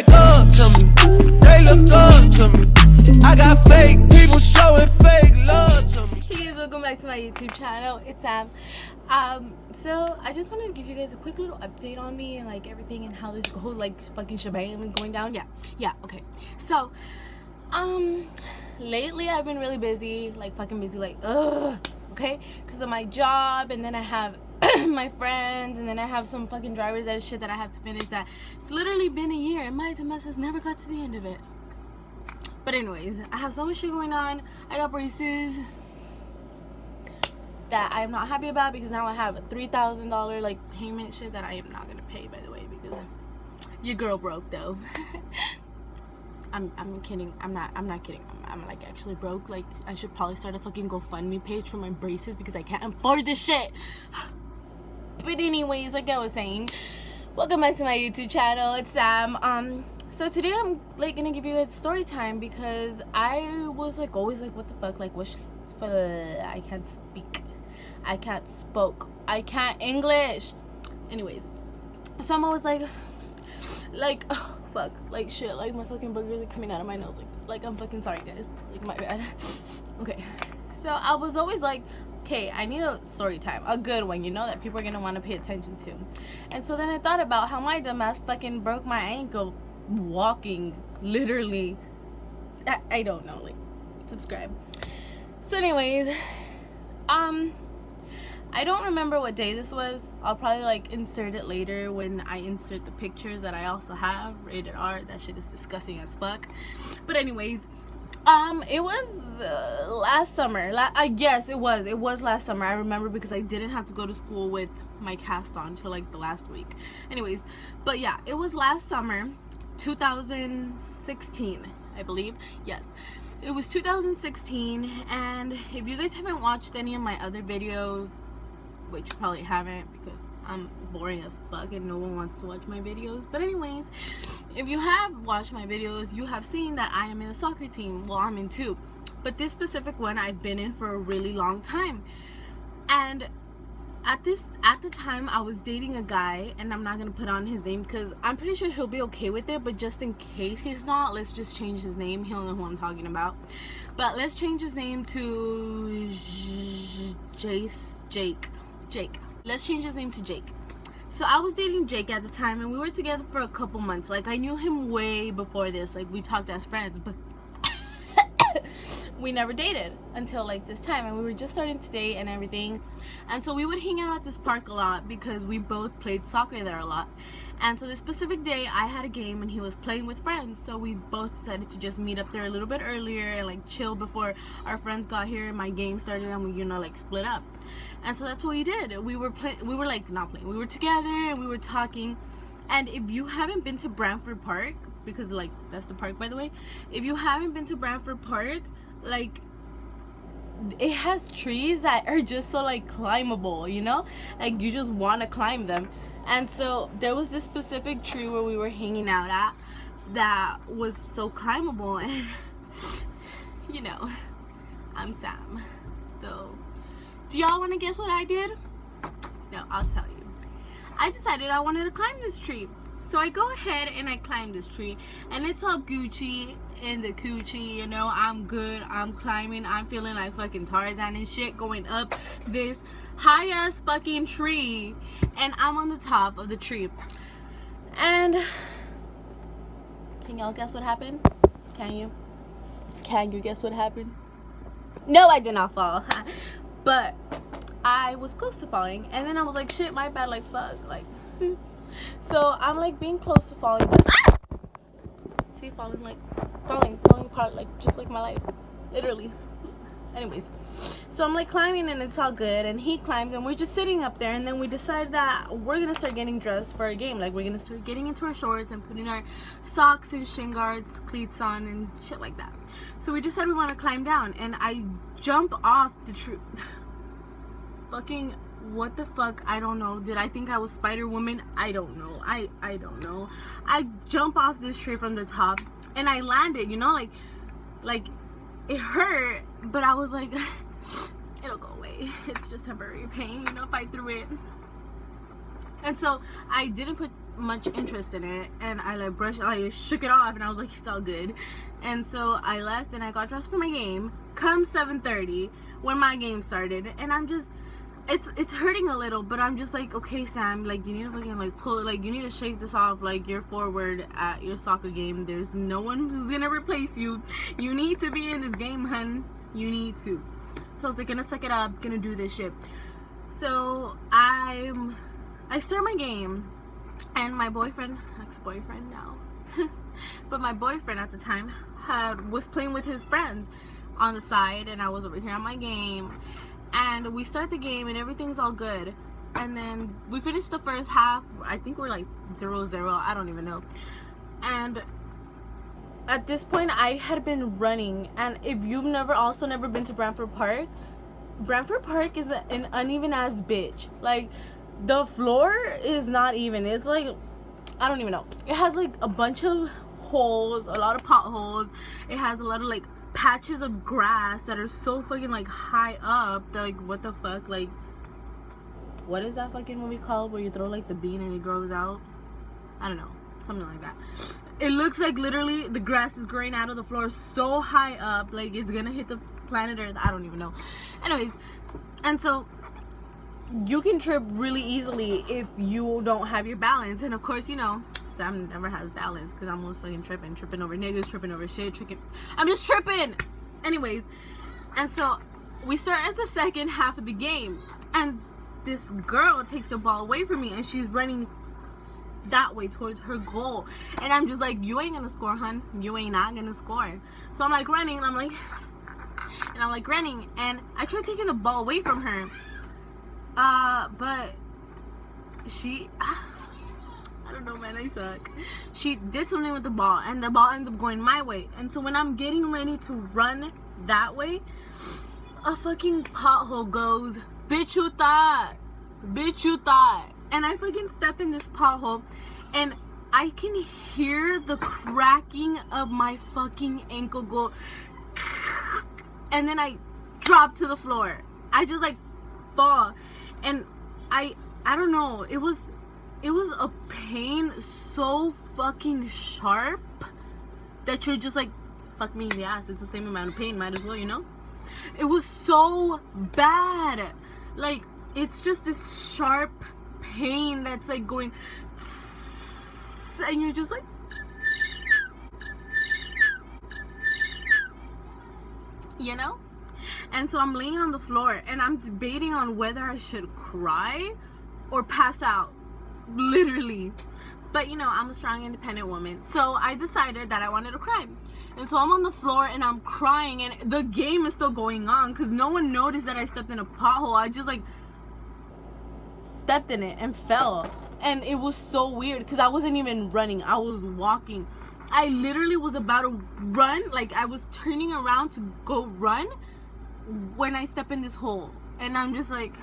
like up to me. They look up to me. I got fake people showing fake love to me. Hey guys, welcome back to my YouTube channel. It's Sam. So I just wanted to give you guys a quick little update on me and like everything and how this whole like fucking shebang is going down. Yeah, okay. So, lately I've been really busy, like fucking busy, like okay, because of my job, and then I have my friends, and then I have some fucking driver's ed shit that I have to finish. That it's literally been a year and my MS has never got to the end of it. But anyways, I have so much shit going on. I got braces that I'm not happy about because now I have a $3,000 like payment shit that I am not gonna pay, by the way, because your girl broke though. I'm kidding. I'm not kidding. I'm like actually broke. Like I should probably start a fucking GoFundMe page for my braces because I can't afford this shit. But anyways, like I was saying, welcome back to my YouTube channel. It's Sam. So today I'm like gonna give you guys story time because I was like always like, what the fuck, like what's I can't speak, I can't spoke, I can't English. Anyways, someone was like oh, fuck, like shit, like my fucking boogers are coming out of my nose, like I'm fucking sorry guys, like my bad. Okay, so I was always like, okay, I need a story time, a good one, you know, that people are gonna want to pay attention to. And so then I thought about how my dumbass fucking broke my ankle walking, literally. I don't know, like, subscribe. So anyways, I don't remember what day this was. I'll probably like insert it later when I insert the pictures that I also have rated R. That shit is disgusting as fuck. But anyways, it was last summer. I guess it was last summer. I remember because I didn't have to go to school with my cast on till like the last week. Anyways, but yeah, it was last summer, 2016, I believe. Yes, it was 2016. And if you guys haven't watched any of my other videos, which you probably haven't because I'm boring as fuck and no one wants to watch my videos, but anyways, if you have watched my videos, you have seen that I am in a soccer team. Well, I'm in two, but this specific one I've been in for a really long time. And at the time I was dating a guy, and I'm not gonna put on his name because I'm pretty sure he'll be okay with it, but just in case he's not, let's just change his name. He'll know who I'm talking about. But let's change his name to Jake. Let's change his name to Jake. So I was dating Jake at the time, and we were together for a couple months. Like I knew him way before this. Like we talked as friends, but we never dated until like this time, and we were just starting to date and everything. And so we would hang out at this park a lot because we both played soccer there a lot. And so this specific day I had a game and he was playing with friends, so we both decided to just meet up there a little bit earlier and like chill before our friends got here and my game started, and we, you know, like split up. And so that's what we did. We were together and we were talking. And if you haven't been to Brantford Park, because like that's the park, by the way, if you haven't been to Brantford Park, like it has trees that are just so like climbable, you know, like you just want to climb them. And so there was this specific tree where we were hanging out at that was so climbable. And you know, I'm Sam, so do y'all want to guess what I did? No, I'll tell you. I decided I wanted to climb this tree. So I go ahead and I climb this tree, and it's all Gucci in the coochie, you know, I'm good, I'm climbing, I'm feeling like fucking Tarzan and shit, going up this high ass fucking tree, and I'm on the top of the tree. And can y'all guess what happened? Can you guess what happened? No, I did not fall. But I was close to falling, and then I was like, shit, my bad, like fuck, like so I'm like being close to falling, but see, falling apart, like just like my life, literally. Anyways, so I'm like climbing and it's all good, and he climbs and we're just sitting up there, and then we decide that we're gonna start getting dressed for a game. Like we're gonna start getting into our shorts and putting our socks and shin guards, cleats on and shit like that. So we decided we want to climb down, and I jump off the tree. Fucking what the fuck, I don't know. Did I think I was Spider-Woman? I don't know. I don't know. I jump off this tree from the top and I landed, you know, like it hurt, but I was like it'll go away, it's just temporary pain, you know, fight through it. And so I didn't put much interest in it, and I like shook it off, and I was like, it's all good. And so I left and I got dressed for my game. Come 7:30 when my game started, and I'm just, it's hurting a little, but I'm just like, okay, Sam, like, you need to fucking like pull it, like, you need to shake this off. Like, you're forward at your soccer game. There's no one who's gonna replace you. You need to be in this game, hun. You need to. So I was like, gonna suck it up, gonna do this shit. So I start my game, and my boyfriend, ex-boyfriend now, but my boyfriend at the time was playing with his friends on the side, and I was over here on my game. And we start the game and everything's all good, and then we finished the first half. I think we're like 0-0, I don't even know. And at this point I had been running, and if you've never been to Brantford Park is an uneven ass bitch. Like, the floor is not even. It's like, I don't even know. It has like a bunch of holes, a lot of potholes. It has a lot of like patches of grass that are so fucking like high up. They're like, what the fuck? Like, what is that fucking movie called where you throw like the bean and it grows out? I don't know, something like that. It looks like literally the grass is growing out of the floor so high up, like it's gonna hit the planet Earth. I don't even know. Anyways, and so you can trip really easily if you don't have your balance. And of course, you know, Sam never has balance because I'm always fucking tripping over niggas, tripping over shit, I'm just tripping. Anyways, and so we start at the second half of the game, and this girl takes the ball away from me, and she's running that way towards her goal, and I'm just like, you ain't gonna score, hun. You ain't not gonna score. So I'm like running, and I'm like running, and I try taking the ball away from her, but she, I don't know, man, I suck. She did something with the ball, and the ball ends up going my way. And so when I'm getting ready to run that way, a fucking pothole goes, bitch, you thought. And I fucking step in this pothole, and I can hear the cracking of my fucking ankle go, and then I drop to the floor. I just like fall, and I don't know, it was a pain so fucking sharp that you're just like, fuck me in the ass, it's the same amount of pain, might as well, you know? It was so bad. Like, it's just this sharp pain that's like going, and you're just like, you know? And so I'm laying on the floor, and I'm debating on whether I should cry or pass out, literally. But you know, I'm a strong, independent woman, so I decided that I wanted to cry. And so I'm on the floor and I'm crying, and the game is still going on because no one noticed that I stepped in a pothole. I just like stepped in it and fell, and it was so weird because I wasn't even running, I was walking. I literally was about to run, like I was turning around to go run when I step in this hole. And I'm just like,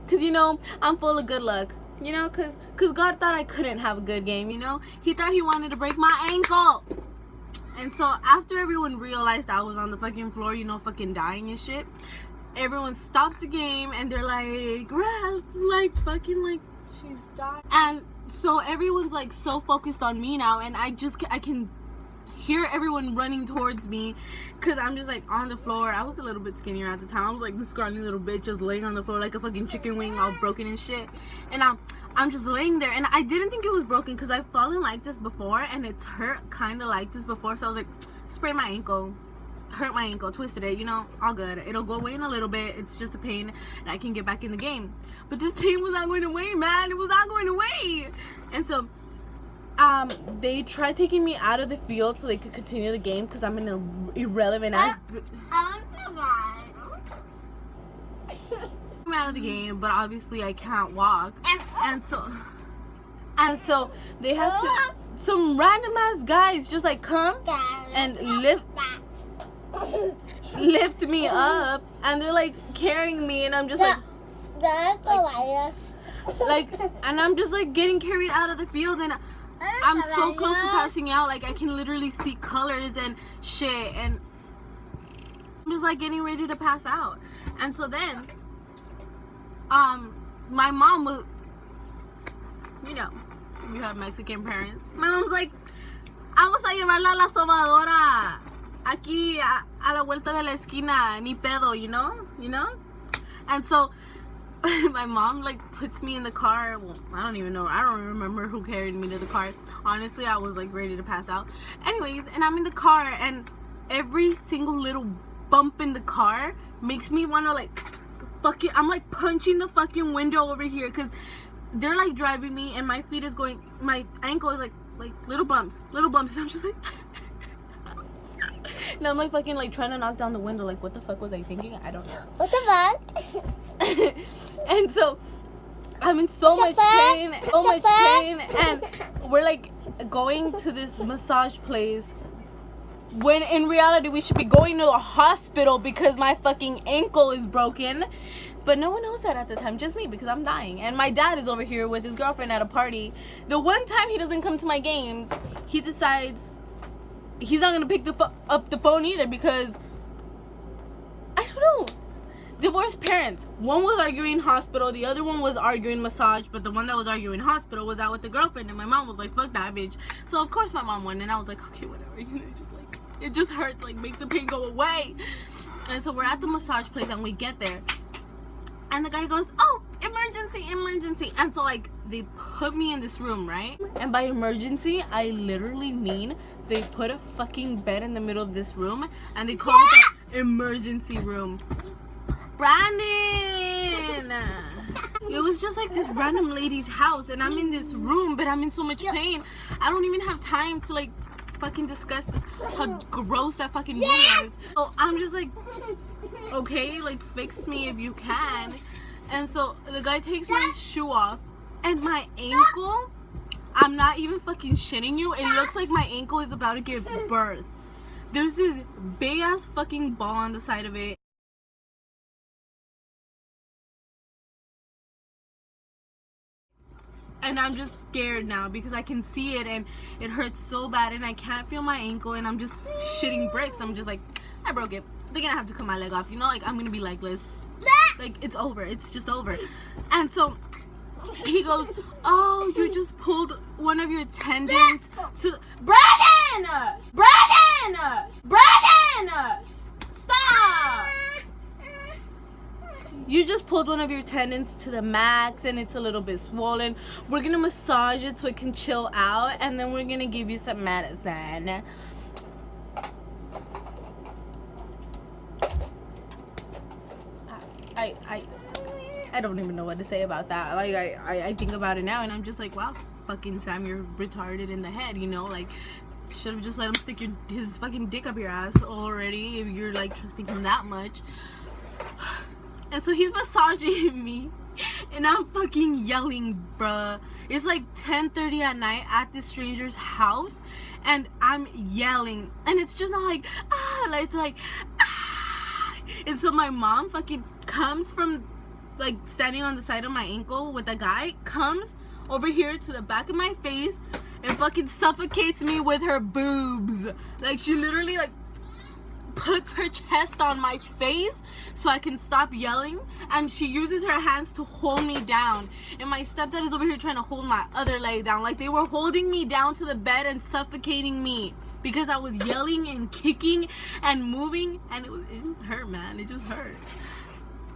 because you know, I'm full of good luck, you know, because God thought I couldn't have a good game, you know. He thought he wanted to break my ankle. And so after everyone realized I was on the fucking floor, you know, fucking dying and shit, everyone stops the game and they're like, Ralph, like fucking like she's dying. And so everyone's like so focused on me now, and I can hear everyone running towards me because I'm just like on the floor. I was a little bit skinnier at the time. I was like this scrawny little bitch just laying on the floor like a fucking chicken wing, all broken and shit. And I'm just laying there, and I didn't think it was broken because I've fallen like this before, and it's hurt kind of like this before. So I was like, sprained my ankle, hurt my ankle, twisted it, you know, all good. It'll go away in a little bit. It's just a pain, and I can get back in the game. But this pain was not going away, man. It was not going away. And so they tried taking me out of the field so they could continue the game because I'm an irrelevant ass. I'm out of the game, but obviously I can't walk, and so they had to, some random ass guys just like come and lift me up, and they're like carrying me, and I'm just like, and I'm just like getting carried out of the field, and I'm so close to passing out. Like I can literally see colors and shit, and I'm just like getting ready to pass out. And so then my mom you know, you have Mexican parents. My mom's like, vamos a llevarla a la sobadora. Aquí a la vuelta de la esquina, ni pedo, you know? And so my mom like puts me in the car. Well, I don't even know. I don't remember who carried me to the car. Honestly, I was like ready to pass out. Anyways, and I'm in the car, and every single little bump in the car makes me want to like fucking, I'm like punching the fucking window over here because they're like driving me and my feet is going, my ankle is like little bumps, and I'm just like and I'm like fucking like trying to knock down the window. Like, what the fuck was I thinking? I don't know. What the fuck? And so I'm in so much pain, and we're like going to this massage place when in reality we should be going to a hospital because my fucking ankle is broken. But no one knows that at the time, just me, because I'm dying. And my dad is over here with his girlfriend at a party. The one time he doesn't come to my games, he decides he's not gonna pick up the phone either because I don't know. Divorced parents. One was arguing hospital, the other one was arguing massage, but the one that was arguing hospital was out with the girlfriend, and my mom was like, fuck that bitch. So of course my mom won, and I was like, okay, whatever, you know, just like, it just hurts, like, make the pain go away. And so we're at the massage place and we get there, and the guy goes, oh, emergency. And so like they put me in this room, right? And by emergency I literally mean they put a fucking bed in the middle of this room and they call it the emergency room. Brandon! It was just like this random lady's house, and I'm in this room, but I'm in so much pain. I don't even have time to like fucking discuss how gross that fucking room is. So I'm just like, okay, like fix me if you can. And so the guy takes my shoe off, and my ankle, I'm not even fucking shitting you, it looks like my ankle is about to give birth. There's this big ass fucking ball on the side of it. And I'm just scared now because I can see it and it hurts so bad and I can't feel my ankle and I'm just shitting bricks. I'm just like, I broke it. They're gonna have to cut my leg off, you know, like I'm gonna be legless. Like, it's over, it's just over. And so he goes, oh, you just pulled one of your tendons to Brandon! Stop! You just pulled one of your tendons to the max and it's a little bit swollen. We're gonna massage it so it can chill out, and then we're gonna give you some medicine. I don't even know what to say about that. Like I think about it now and I'm just like, wow, fucking Sam, you're retarded in the head, you know? Like, should have just let him stick his fucking dick up your ass already if you're like trusting him that much. And so he's massaging me and I'm fucking yelling, bruh. It's like 10:30 at night at this stranger's house and I'm yelling, and it's just not like it's like and so my mom fucking comes from like standing on the side of my ankle with a guy, comes over here to the back of my face and fucking suffocates me with her boobs. Like, she literally like puts her chest on my face so I can stop yelling, and she uses her hands to hold me down, and my stepdad is over here trying to hold my other leg down. Like, they were holding me down to the bed and suffocating me because I was yelling and kicking and moving, and it just hurt, man. It just hurt.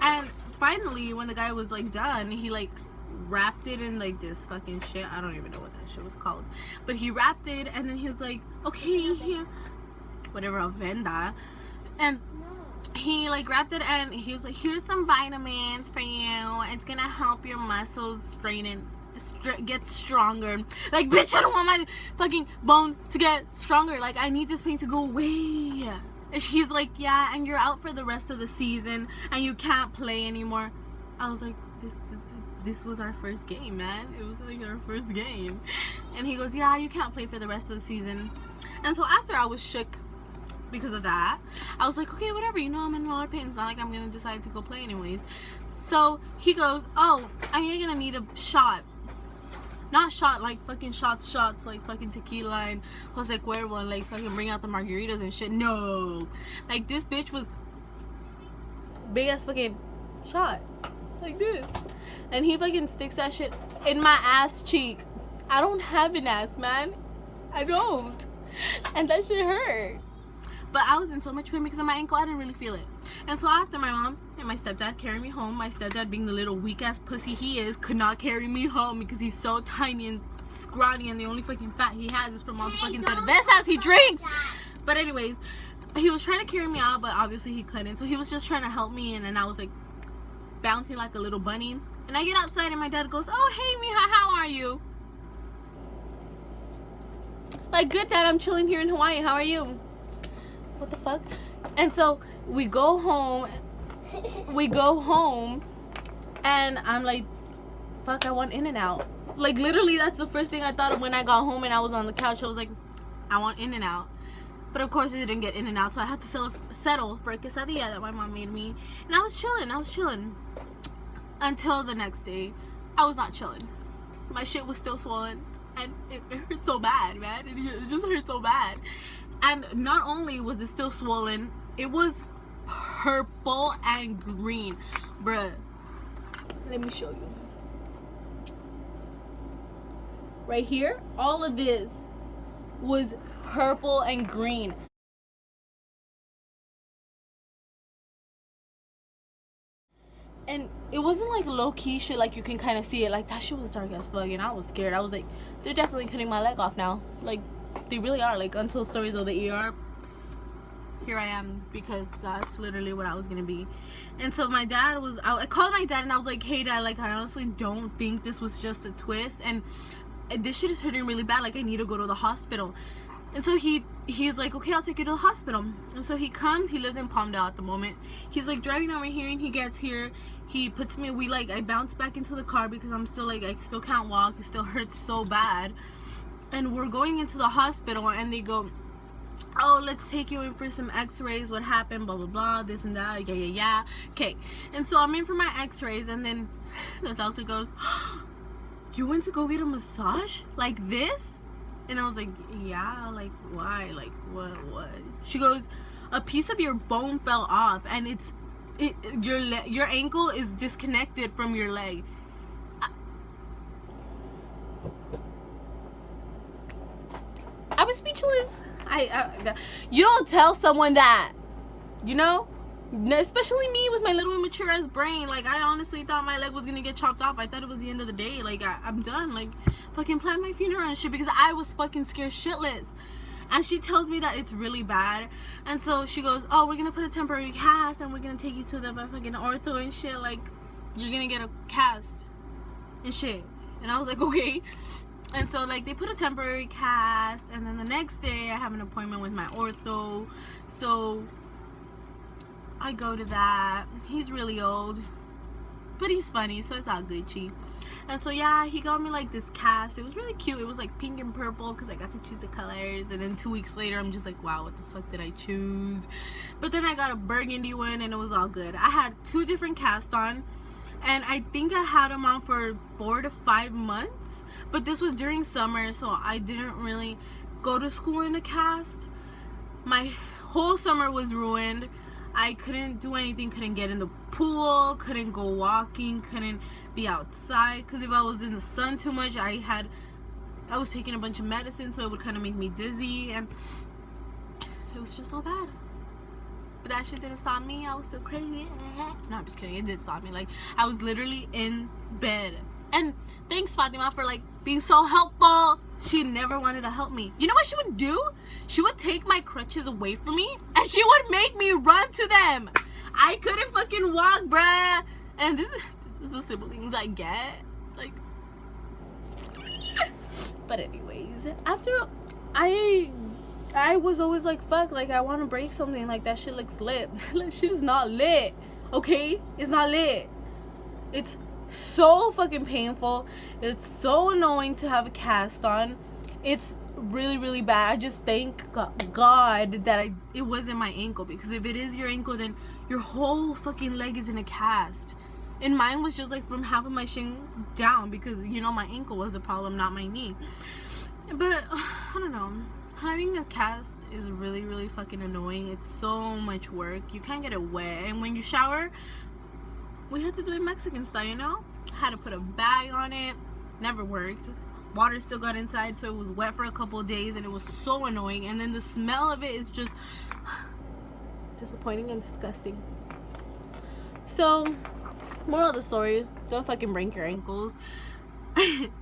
And finally, when the guy was like done, he like wrapped it in like this fucking shit. I don't even know what that shit was called, but he wrapped it, and then he was like, okay, here, whatever, a venda, and he like wrapped it, and he was like, here's some vitamins for you, it's gonna help your muscles get stronger. Like, bitch, I don't want my fucking bone to get stronger. Like, I need this pain to go away. And he's like, yeah, and you're out for the rest of the season and you can't play anymore. I was like, this was our first game, man. It was like our first game. And he goes, yeah, you can't play for the rest of the season. And so after I was shook because of that, I was like, okay, whatever, you know, I'm in a lot of pain. It's not like I'm gonna decide to go play anyways. So he goes, oh, and you're gonna need a shot. Not shot like fucking shots like fucking tequila and Jose Cuervo and like fucking bring out the margaritas and shit. No, like, this bitch was big ass fucking shot like this, and he fucking sticks that shit in my ass cheek. I don't have an ass, man. I don't. And that shit hurt. But I was in so much pain because of my ankle, I didn't really feel it. And so after my mom and my stepdad carried me home, my stepdad, being the little weak ass pussy he is, could not carry me home because he's so tiny and scrawny, and the only fucking fat he has is from all the fucking cervezas he drinks. But anyways, he was trying to carry me out, but obviously he couldn't. So he was just trying to help me, and then I was like bouncing like a little bunny. And I get outside and my dad goes, "Oh, hey Mija, how are you?" Like, "Good, Dad, I'm chilling here in Hawaii. How are you?" What the fuck? And so we go home, and I'm like, fuck, I want In-N-Out. Like, literally, that's the first thing I thought of when I got home and I was on the couch. I was like, I want In-N-Out. But of course, I didn't get In-N-Out, so I had to settle for a quesadilla that my mom made me. And I was chilling. Until the next day, I was not chilling. My shit was still swollen, and it hurt so bad, man. It just hurt so bad. And not only was it still swollen, it was purple and green. Bruh, let me show you. Right here, all of this was purple and green. And it wasn't like low-key shit, like you can kind of see it. Like, that shit was dark as fuck, and I was scared. I was like, they're definitely cutting my leg off now. Like, they really are. Like, until stories of the ER, here I am, because that's literally what I was gonna be. And so my dad was, I called my dad and I was like, "Hey Dad, like, I honestly don't think this was just a twist, and this shit is hurting really bad. Like, I need to go to the hospital." And so he's like, "Okay, I'll take you to the hospital." And so he comes. He lived in Palmdale at the moment. He's like driving over here, and he gets here. He puts me, I bounce back into the car because I'm still like, I still can't walk. It still hurts so bad. And we're going into the hospital, and they go, "Oh, let's take you in for some x-rays. What happened? Blah, blah, blah, this and that. Yeah. Okay." And so I'm in for my x-rays, and then the doctor goes, "You went to go get a massage? Like this?" And I was like, "Yeah, like, why? Like, what?" She goes, "A piece of your bone fell off, and your ankle is disconnected from your leg." I was speechless. You don't tell someone that, you know? Especially me with my little immature ass brain. Like, I honestly thought my leg was gonna get chopped off. I thought it was the end of the day. Like, I'm done. Like, fucking plan my funeral and shit, because I was fucking scared shitless. And she tells me that it's really bad. And so she goes, "Oh, we're gonna put a temporary cast, and we're gonna take you to the fucking ortho and shit. Like, you're gonna get a cast and shit." And I was like, "Okay." And so, like, they put a temporary cast, and then the next day I have an appointment with my ortho. So I go to that. He's really old, but he's funny, so it's all Gucci. And so, yeah, he got me like this cast. It was really cute. It was like pink and purple because I got to choose the colors. And then 2 weeks later, I'm just like, wow, what the fuck did I choose? But then I got a burgundy one, and it was all good. I had 2 different casts on, and I think I had them on for 4 to 5 months. But this was during summer, so I didn't really go to school in a cast. My whole summer was ruined. I couldn't do anything, couldn't get in the pool, couldn't go walking, couldn't be outside, because if I was in the sun too much, I was taking a bunch of medicine, so it would kind of make me dizzy, and it was just all bad. But that shit didn't stop me. I was still crazy. No, I'm just kidding. It did stop me. Like, I was literally in bed. And thanks, Fatima, for like being so helpful. She never wanted to help me. You know what she would do? She would take my crutches away from me, and she would make me run to them. I couldn't fucking walk, bruh. And this is the siblings I get. Like, but anyways, after I was always like, fuck, like, I want to break something. Like, that shit looks lit. That shit is not lit, okay? It's not lit. It's so fucking painful. It's so annoying to have a cast on. It's really, really bad. I just thank God that it wasn't my ankle, because if it is your ankle, then your whole fucking leg is in a cast. And mine was just like from half of my shin down, because, you know, my ankle was the problem, not my knee. But I don't know, having a cast is really, really fucking annoying. It's so much work. You can't get it wet, and when you shower, we had to do it Mexican style, you know? I had to put a bag on it. never worked. Water still got inside, so it was wet for a couple of days, and it was so annoying. And then the smell of it is just disappointing and disgusting. So, moral of the story, don't fucking break your ankles.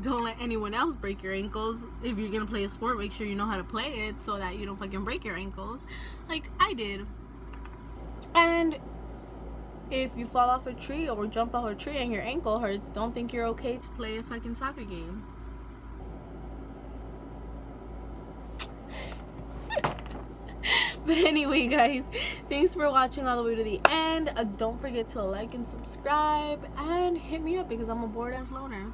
Don't let anyone else break your ankles. If you're gonna play a sport, make sure you know how to play it so that you don't fucking break your ankles like I did. And if you fall off a tree or jump off a tree and your ankle hurts, don't think you're okay to play a fucking soccer game. But anyway, guys, thanks for watching all the way to the end. Don't forget to like and subscribe and hit me up because I'm a bored ass loner.